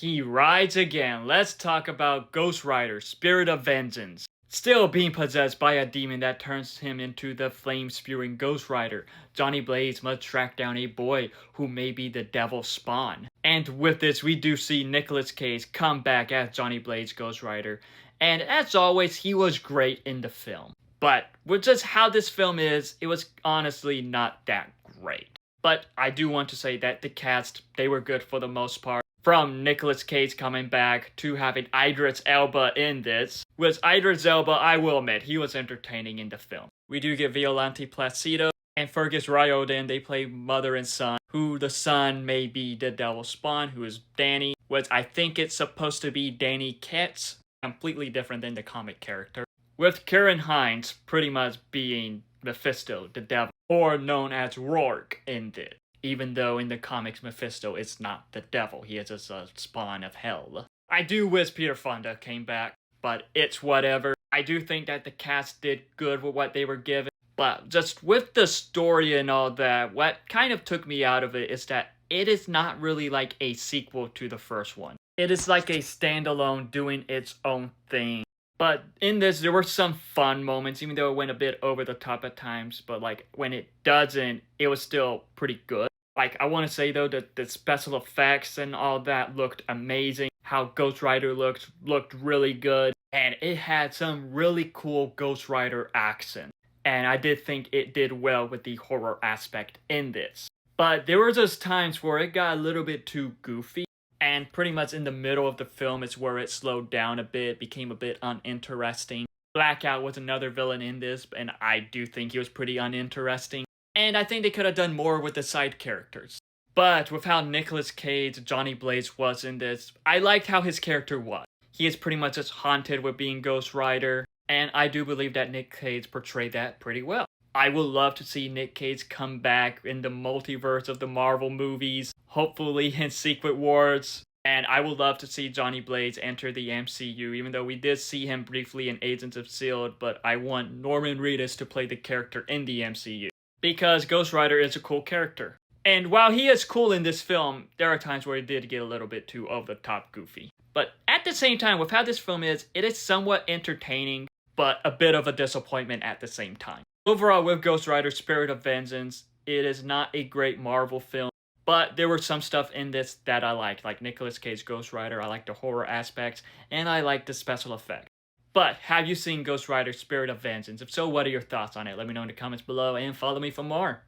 He rides again. Let's talk about Ghost Rider, Spirit of Vengeance. Still being possessed by a demon that turns him into the flame-spewing Ghost Rider, Johnny Blaze must track down a boy who may be the devil's spawn. And with this, we do see Nicolas Cage come back as Johnny Blaze Ghost Rider. And as always, he was great in the film. But with just how this film is, it was honestly not that great. But I do want to say that the cast, they were good for the most part. From Nicolas Cage coming back to having Idris Elba in this. With Idris Elba, I will admit, he was entertaining in the film. We do get Violante Placido and Fergus Riordan. They play mother and son, who the son may be the devil's spawn, who is Danny, which I think it's supposed to be Danny Katz, completely different than the comic character. With Kieran Hines pretty much being Mephisto, the devil, or known as Rourke in this. Even though in the comics Mephisto is not the devil, he is just a spawn of hell. I do wish Peter Fonda came back, but it's whatever. I do think that the cast did good with what they were given, but just with the story and all that, what kind of took me out of it is that it is not really like a sequel to the first one. It is like a standalone doing its own thing. But in this, there were some fun moments, even though it went a bit over the top at times. But like when it doesn't, it was still pretty good. Like I want to say though that the special effects and all that looked amazing. How Ghost Rider looked really good. And it had some really cool Ghost Rider accent. And I did think it did well with the horror aspect in this. But there were just times where it got a little bit too goofy. And pretty much in the middle of the film is where it slowed down a bit, became a bit uninteresting. Blackout was another villain in this, and I do think he was pretty uninteresting. And I think they could have done more with the side characters. But with how Nicolas Cage, Johnny Blaze was in this, I liked how his character was. He is pretty much just haunted with being Ghost Rider, and I do believe that Nick Cage portrayed that pretty well. I would love to see Nick Cage come back in the multiverse of the Marvel movies, hopefully in Secret Wars. And I would love to see Johnny Blaze enter the MCU, even though we did see him briefly in Agents of S.H.I.E.L.D., but I want Norman Reedus to play the character in the MCU. Because Ghost Rider is a cool character. And while he is cool in this film, there are times where he did get a little bit too over-the-top goofy. But at the same time, with how this film is, it is somewhat entertaining, but a bit of a disappointment at the same time. Overall, with Ghost Rider Spirit of Vengeance, it is not a great Marvel film, but there were some stuff in this that I liked, like Nicolas Cage Ghost Rider, I liked the horror aspects, and I liked the special effects. But have you seen Ghost Rider Spirit of Vengeance? If so, what are your thoughts on it? Let me know in the comments below, and follow me for more.